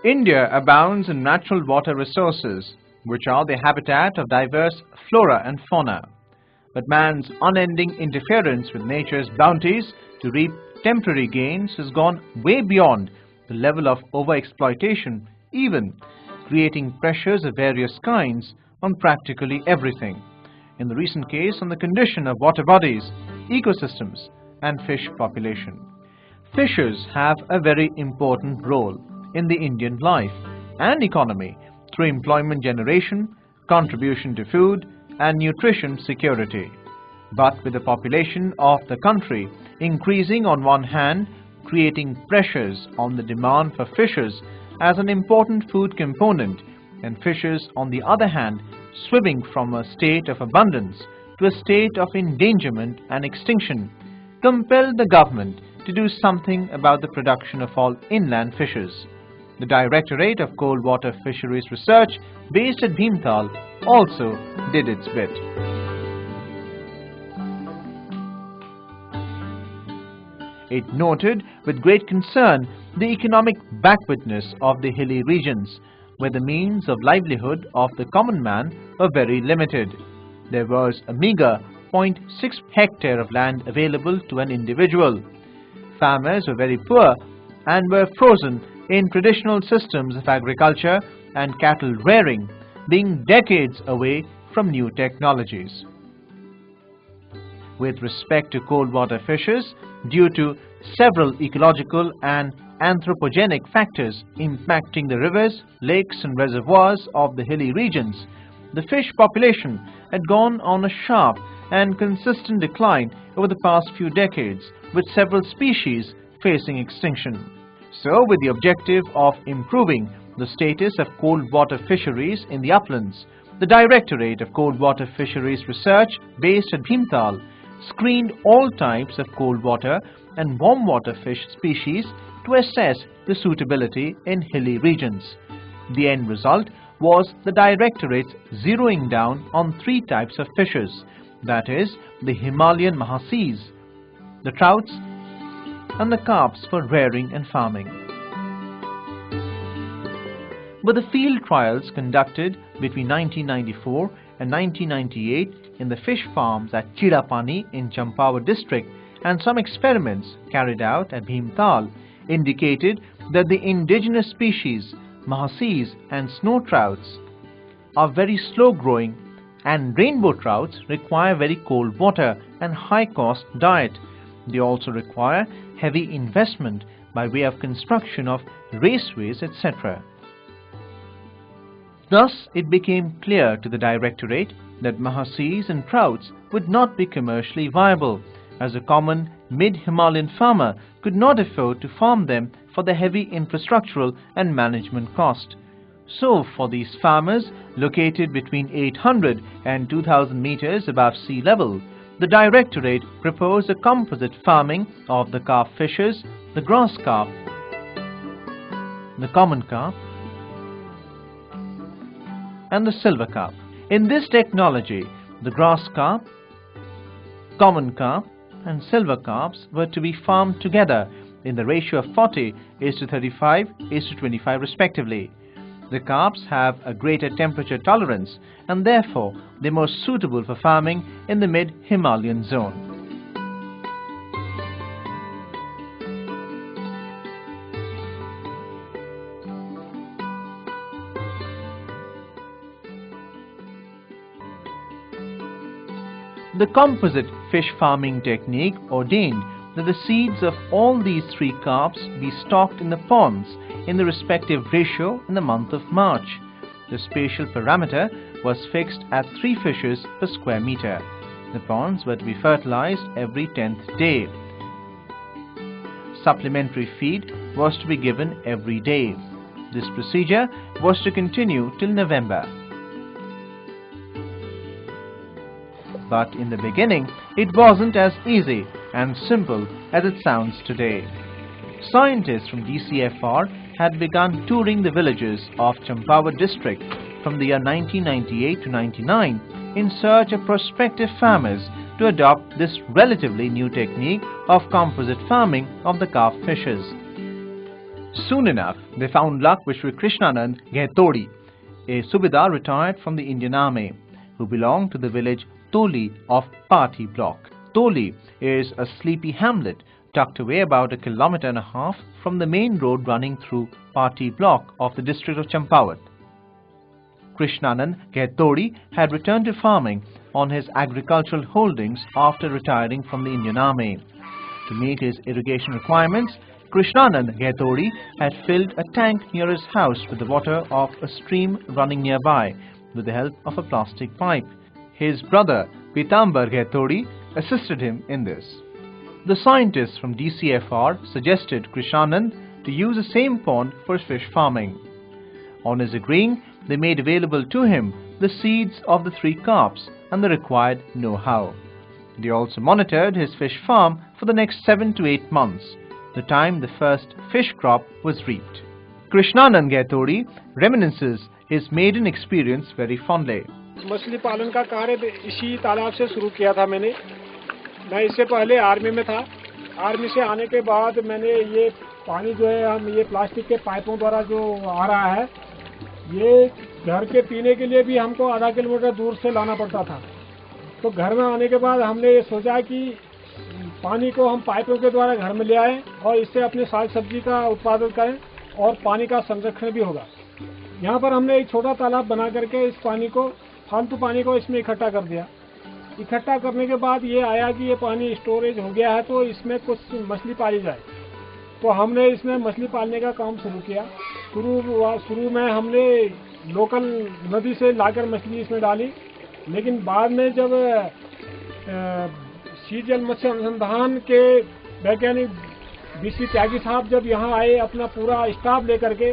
India abounds in natural water resources, which are the habitat of diverse flora and fauna. But man's unending interference with nature's bounties to reap temporary gains has gone way beyond the level of overexploitation, even creating pressures of various kinds on practically everything. In the recent case, on the condition of water bodies, ecosystems, and fish population. Fishes have a very important role in the Indian life and economy through employment generation, contribution to food, and nutrition security. But with the population of the country increasing on one hand, creating pressures on the demand for fishes as an important food component, and fishes on the other hand swimming from a state of abundance to a state of endangerment and extinction, compelled the government to do something about the production of all inland fishes. The Directorate of Cold Water Fisheries Research, based at Bhimtal, also did its bit. It noted with great concern the economic backwardness of the hilly regions, where the means of livelihood of the common man were very limited. There was a meager 0.6 hectare of land available to an individual. Farmers were very poor and were frozen in traditional systems of agriculture and cattle rearing, being decades away from new technologies. With respect to cold water fishes, due to several ecological and anthropogenic factors impacting the rivers, lakes and reservoirs of the hilly regions, the fish population had gone on a sharp and consistent decline over the past few decades, with several species facing extinction. So, with the objective of improving the status of cold water fisheries in the uplands, the Directorate of Cold Water Fisheries Research, based at Bhimtal, screened all types of cold water and warm water fish species to assess the suitability in hilly regions. The end result was the Directorate zeroing down on three types of fishes, that is, the Himalayan mahaseas, the trouts, and the carps for rearing and farming. With the field trials conducted between 1994 and 1998 in the fish farms at Chidapani in Champawat district and some experiments carried out at Bhimtal indicated that the indigenous species, mahaseas and snow trouts, are very slow growing, and rainbow trouts require very cold water and high cost diet. They also require heavy investment by way of construction of raceways, etc. Thus, it became clear to the Directorate that mahaseas and trouts would not be commercially viable, as a common mid-Himalayan farmer could not afford to farm them for the heavy infrastructural and management cost. So, for these farmers located between 800 and 2000 meters above sea level, the Directorate proposed a composite farming of the carp fishes, the grass carp, the common carp, and the silver carp. In this technology, the grass carp, common carp, and silver carps were to be farmed together in the ratio of 40:35:25 respectively. The carps have a greater temperature tolerance and therefore they are more suitable for farming in the mid-Himalayan zone. The composite fish farming technique ordained that the seeds of all these three carps be stocked in the ponds in the respective ratio in the month of March. The spatial parameter was fixed at 3 fishes per square meter. The ponds were to be fertilized every 10th day. Supplementary feed was to be given every day. This procedure was to continue till November. But in the beginning, it wasn't as easy and simple as it sounds today. Scientists from DCFR had begun touring the villages of Champawat district from the year 1998 to 99 in search of prospective farmers to adopt this relatively new technique of composite farming of the carp fishes. Soon enough, they found luck with Sri Krishnanand Ghetodi, a Subedar retired from the Indian Army, who belonged to the village Toli of Party block. Toli is a sleepy hamlet tucked away about 1.5 kilometers from the main road running through Party block of the district of Champawat. Krishnanand Ghetodi had returned to farming on his agricultural holdings after retiring from the Indian Army. To meet his irrigation requirements, Krishnanand Ghetodi had filled a tank near his house with the water of a stream running nearby with the help of a plastic pipe. His brother Pitambar Ghetodi assisted him in this. The scientists from DCFR suggested Krishnanand to use the same pond for his fish farming. On his agreeing, they made available to him the seeds of the 3 carps and the required know-how. They also monitored his fish farm for the next 7 to 8 months, the time the first fish crop was reaped. Krishnanand Ghetodi reminisces his maiden experience very fondly. मछली पालन का कार्य इसी तालाब से शुरू किया था मैंने। मैं इससे पहले आर्मी में था। आर्मी से आने के बाद मैंने ये पानी जो है हम ये प्लास्टिक के पाइपों द्वारा जो आ रहा है, ये घर के पीने के लिए भी हमको आधा किलोमीटर दूर से लाना पड़ता था। तो घर में आने के बाद हमने ये सोचा कि पानी को हम पाइपों के द्वारा घर में ले आएं और इससे अपने साग सब्जी का उत्पादन करें और पानी का संरक्षण भी होगा। यहाँ पर हमने एक छोटा तालाब बना करके इस पानी को, फालतू पानी को इसमें इकट्ठा कर दिया। इकट्ठा करने के बाद ये आया कि ये पानी स्टोरेज हो गया है तो इसमें कुछ मछली पाली जाए। तो हमने इसमें मछली पालने का काम शुरू किया। शुरू में हमने लोकल नदी से लाकर मछली इसमें डाली, लेकिन बाद में जब सीजल मत्स्य अनुसंधान के वैज्ञानिक बीसी त्यागी साहब जब यहाँ आए अपना पूरा स्टाफ लेकर के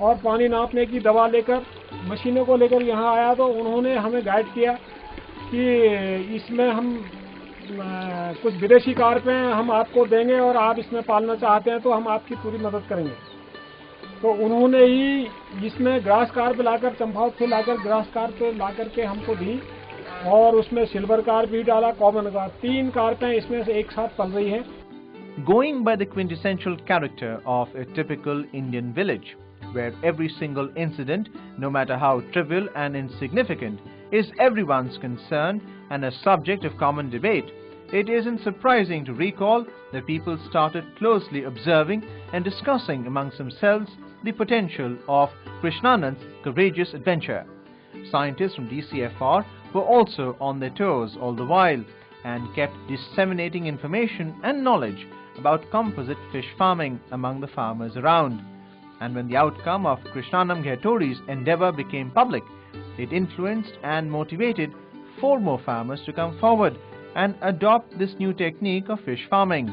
और पानी नापने की दवा लेकर मशीनों को लेकर यहाँ आया, तो उन्होंने हमें गाइड किया कि इसमें हम कुछ विदेशी कार्प हम आपको देंगे और आप इसमें पालना चाहते हैं तो हम आपकी पूरी मदद करेंगे। तो उन्होंने ही इसमें ग्रास कार्प लाकर, चंपावत से लाकर ग्रास कार्प लाकर के हमको दी और उसमें सिल्वर कार्प भी डाला, कॉमन कार्प, 3 कार्पें इसमें से एक साथ पल रही हैं। Going by the quintessential character of a typical Indian village, where every single incident, no matter how trivial and insignificant, is everyone's concern and a subject of common debate, it isn't surprising to recall that people started closely observing and discussing amongst themselves the potential of Krishnanand's courageous adventure. Scientists from DCFR were also on their toes all the while and kept disseminating information and knowledge about composite fish farming among the farmers around. And when the outcome of Krishnanand Ghetodi's endeavour became public, it influenced and motivated 4 more farmers to come forward and adopt this new technique of fish farming.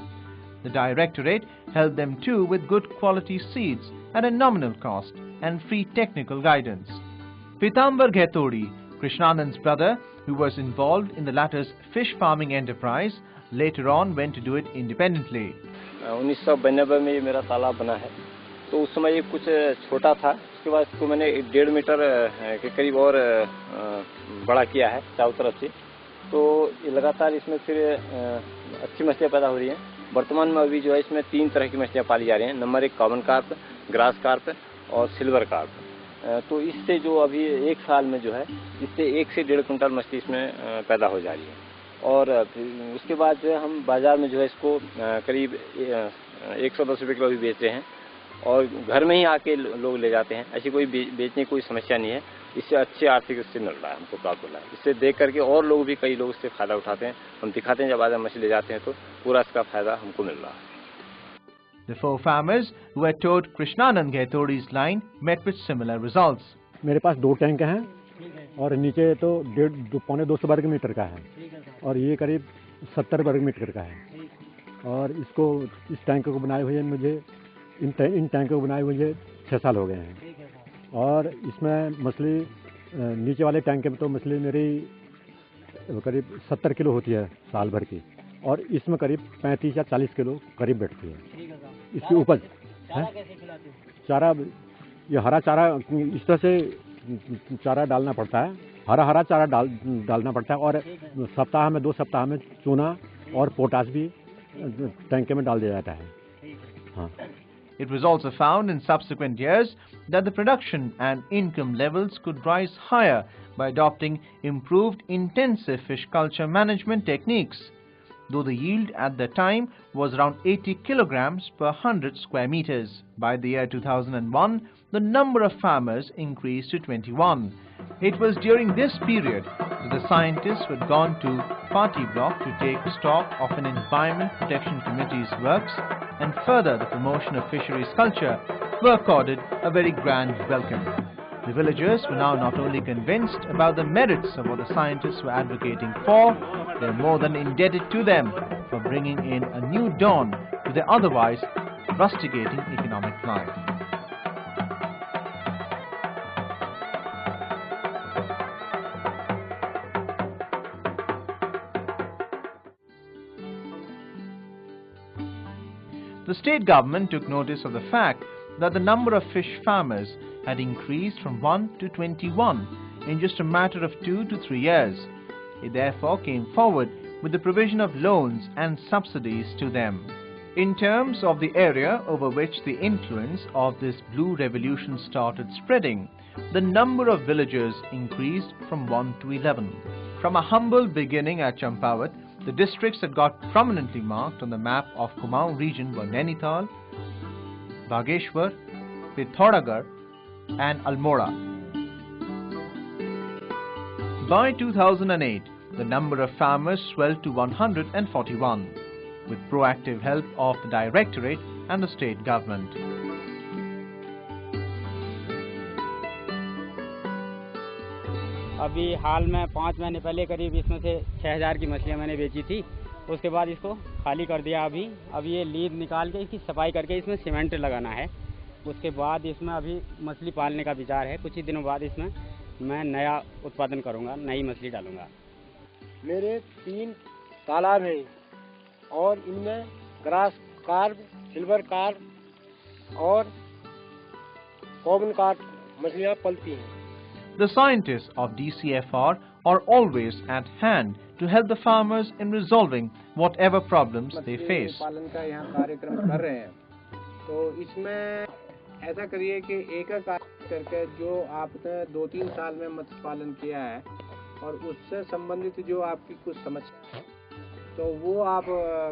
The Directorate helped them too with good quality seeds at a nominal cost and free technical guidance. Pitambar Ghetodi, Krishnanand's brother, who was involved in the latter's fish farming enterprise, later on went to do it independently. 1992 में मेरा तालाब बना है, तो उस समय ये कुछ छोटा था। उसके बाद इसको मैंने 1.5 मीटर के करीब और बड़ा किया है चारों तरफ से। तो ये लगातार इसमें फिर अच्छी मछलियाँ पैदा हो रही हैं। वर्तमान में अभी जो है इसमें 3 तरह की मछलियाँ पाली जा रही हैं। Number 1 common carp, grass carp और सिल्वर कार्प। तो इससे जो अभी 1 साल में जो है इससे 1 से 1.5 कुंटल मछली इसमें पैदा हो जा रही है। और उसके बाद जो है हम बाजार में जो है इसको करीब 110 रुपये किलो भी बेच रहे हैं और घर में ही आके लोग ले जाते हैं। ऐसी कोई बेचने की कोई समस्या नहीं है। इससे अच्छे आर्थिक इससे मिल रहा है, हमको प्राप्त हो रहा है। इससे देख करके और लोग भी, कई लोग इससे फ़ायदा उठाते हैं। हम दिखाते हैं जब बाजार मछली ले जाते हैं तो पूरा इसका फ़ायदा हमको मिल रहा है। The 4 farmers who had towed Krishnanand Ghetodi's line met with similar results. मेरे पास 2 टैंक हैं और नीचे तो 1.5-2 वर्ग मीटर का है और ये करीब 70 वर्ग मीटर का है। और इसको, इस टैंक को बनाए हुए मुझे, इन टैंकों को बनाए हुए 6 साल हो गए हैं। और इसमें मछली, नीचे वाले टैंक में तो मछली मेरी करीब 70 किलो होती है साल भर की, और इसमें करीब 35 या 40 किलो करीब बैठती है इसकी उपज है। चारा, ये हरा चारा इस तरह से चारा डालना पड़ता है, हरा चारा डालना पड़ता है। और सप्ताह में 2 सप्ताह में चूना और पोटाश भी टैंक में डाल दिया जाता है। हाँ। It was also found in subsequent years that the production and income levels could rise higher by adopting improved intensive fish culture management techniques. Though the yield at the time was around 80 kilograms per 100 square meters. By the year 2001, the number of farmers increased to 21. It was during this period that the scientists who had gone to Party Block to take stock of an Environment Protection Committee's works and further the promotion of fisheries culture were accorded a very grand welcome. The villagers were now not only convinced about the merits of what the scientists were advocating for, they are more than indebted to them for bringing in a new dawn to their otherwise rusticating economic life. The state government took notice of the fact that the number of fish farmers had increased from 1 to 21 in just a matter of 2 to 3 years. It therefore came forward with the provision of loans and subsidies to them. In terms of the area over which the influence of this blue revolution started spreading, the number of villagers increased from 1 to 11. From a humble beginning at Champawat, the districts that got prominently marked on the map of Kumaon region were Nainital, Bageshwar, Pithoragarh and Almora. By 2008, the number of farmers swelled to 141, with proactive help of the Directorate and the state government. अभी हाल में 5 महीने पहले करीब इसमें से 6000 की मछलियाँ मैंने बेची थी। उसके बाद इसको खाली कर दिया। अभी ये लीद निकाल के इसकी सफाई करके इसमें सीमेंट लगाना है। उसके बाद इसमें अभी मछली पालने का विचार है। कुछ ही दिनों बाद इसमें मैं नया उत्पादन करूंगा, नई मछली डालूंगा। मेरे 3 तालाब हैं और इनमें ग्रास कार्प, सिल्वर कार्प और कॉमन कार्प मछलियाँ पलती हैं। The scientists of DCFR are always at hand to help the farmers in resolving whatever problems they face. पालन का यहाँ कार्यक्रम कर रहे हैं, तो इसमें ऐसा करिए कि एक करके जो आपने 2-3 साल में मत्स्य पालन किया है और उससे संबंधित जो आपकी कुछ समस्या है तो वो आप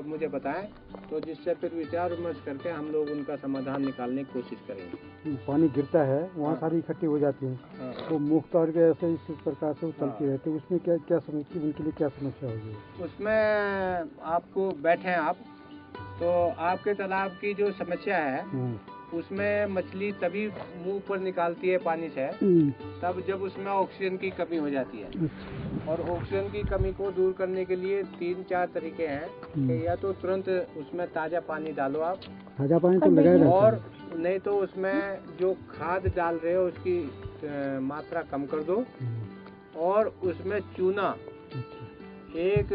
मुझे बताएं, तो जिससे फिर विचार विमर्श करके हम लोग उनका समाधान निकालने की कोशिश करेंगे। पानी गिरता है वहाँ सारी इकट्ठी हो जाती है तो मुख तौर के ऐसे इस प्रकार से चलती रहती है। उसमें क्या समस्या, उनके लिए क्या समस्या होगी? उसमें आपको बैठे आप तो आपके तालाब की जो समस्या है उसमें मछली तभी मुंह पर निकालती है पानी से तब जब उसमें ऑक्सीजन की कमी हो जाती है। और ऑक्सीजन की कमी को दूर करने के लिए 3-4 तरीके हैं कि या तो तुरंत उसमें ताज़ा पानी डालो आप, ताज़ा पानी तो लगाए रहते हैं, और नहीं तो उसमें जो खाद डाल रहे हो उसकी मात्रा कम कर दो और उसमें चूना एक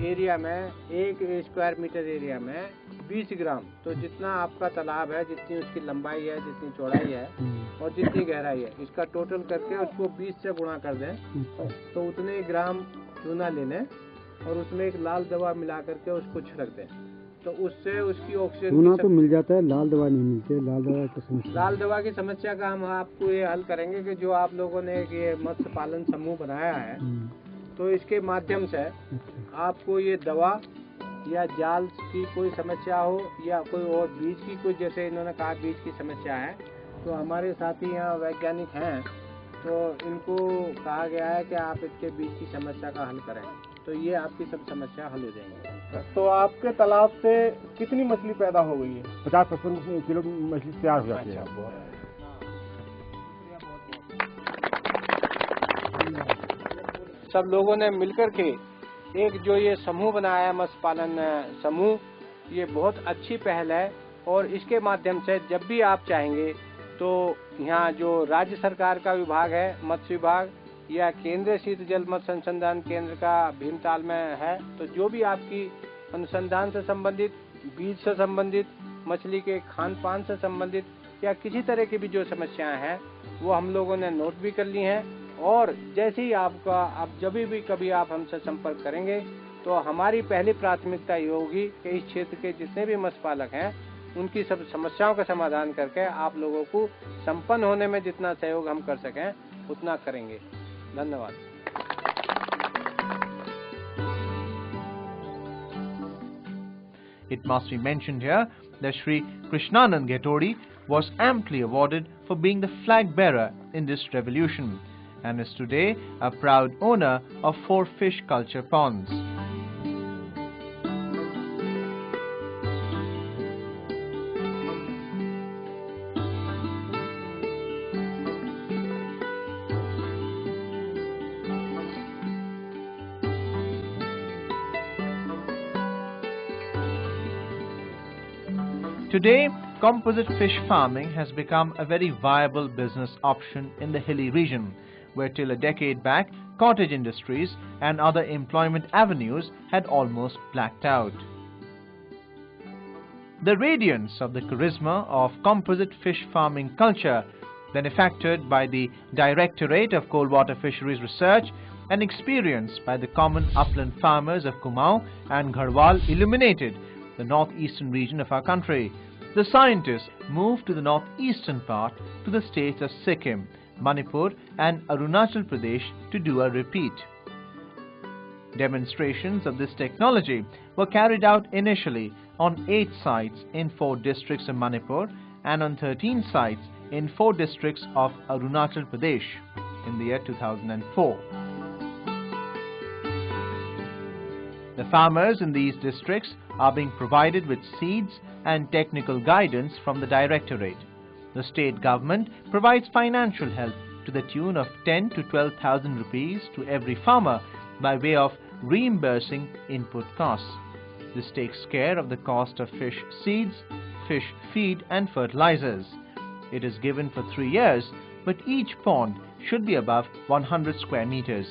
एरिया में 1 स्क्वायर मीटर एरिया में 20 ग्राम, तो जितना आपका तालाब है, जितनी उसकी लंबाई है, जितनी चौड़ाई है और जितनी गहराई है, इसका टोटल करके उसको 20 से गुणा कर दें तो उतने ग्राम चूना ले लें और उसमें एक लाल दवा मिला करके उसको छिड़क दें, तो उससे उसकी ऑक्सीजन चूना तो मिल जाता है, लाल दवा नहीं मिलती। लाल दवा की समस्या का हम आपको ये हल करेंगे कि जो आप लोगों ने ये मत्स्य पालन समूह बनाया है तो इसके माध्यम से आपको ये दवा या जाल की कोई समस्या हो या कोई और बीज की कोई, जैसे इन्होंने कहा बीज की समस्या है, तो हमारे साथी यहाँ वैज्ञानिक हैं तो इनको कहा गया है कि आप इसके बीज की समस्या का हल करें, तो ये आपकी सब समस्या हल हो जाएंगी। तो आपके तालाब से कितनी मछली पैदा हो गई है? 50-55 किलो मछली तैयार हो जाती है। सब लोगों ने मिलकर के एक जो ये समूह बनाया है मत्स्य पालन समूह, ये बहुत अच्छी पहल है और इसके माध्यम से जब भी आप चाहेंगे तो यहाँ जो राज्य सरकार का विभाग है मत्स्य विभाग या केंद्रीय शीत जल मत्स्य अनुसंधान केंद्र का भीमताल में है, तो जो भी आपकी अनुसंधान से संबंधित, बीज से संबंधित, मछली के खान पान से संबंधित या किसी तरह की भी जो समस्याएं हैं वो हम लोगों ने नोट भी कर ली हैं। और जैसे ही आप जब भी कभी आप हमसे संपर्क करेंगे तो हमारी पहली प्राथमिकता ये होगी कि इस क्षेत्र के जितने भी मत्स्य पालक हैं उनकी सब समस्याओं का समाधान करके आप लोगों को संपन्न होने में जितना सहयोग हम कर सकें उतना करेंगे। धन्यवाद। It must be mentioned here that Sri Krishnanand Ghetodi was amply awarded for being the flag bearer in this revolution and is today a proud owner of 4 fish culture ponds. Today, composite fish farming has become a very viable business option in the hilly region, where till a decade back, cottage industries and other employment avenues had almost blacked out. The radiance of the charisma of composite fish farming culture, benefacted by the Directorate of Coalwater Fisheries Research and experienced by the common upland farmers of Kumaon and Garhwal, illuminated the northeastern region of our country. The scientists moved to the northeastern part to the states of Sikkim, Manipur and Arunachal Pradesh to do a repeat. Demonstrations of this technology were carried out initially on 8 sites in 4 districts of Manipur and on 13 sites in 4 districts of Arunachal Pradesh in the year 2004. The farmers in these districts are being provided with seeds and technical guidance from the Directorate. The state government provides financial help to the tune of 10 to 12,000 rupees to every farmer by way of reimbursing input costs. This takes care of the cost of fish seeds, fish feed and fertilizers. It is given for 3 years, but each pond should be above 100 square meters.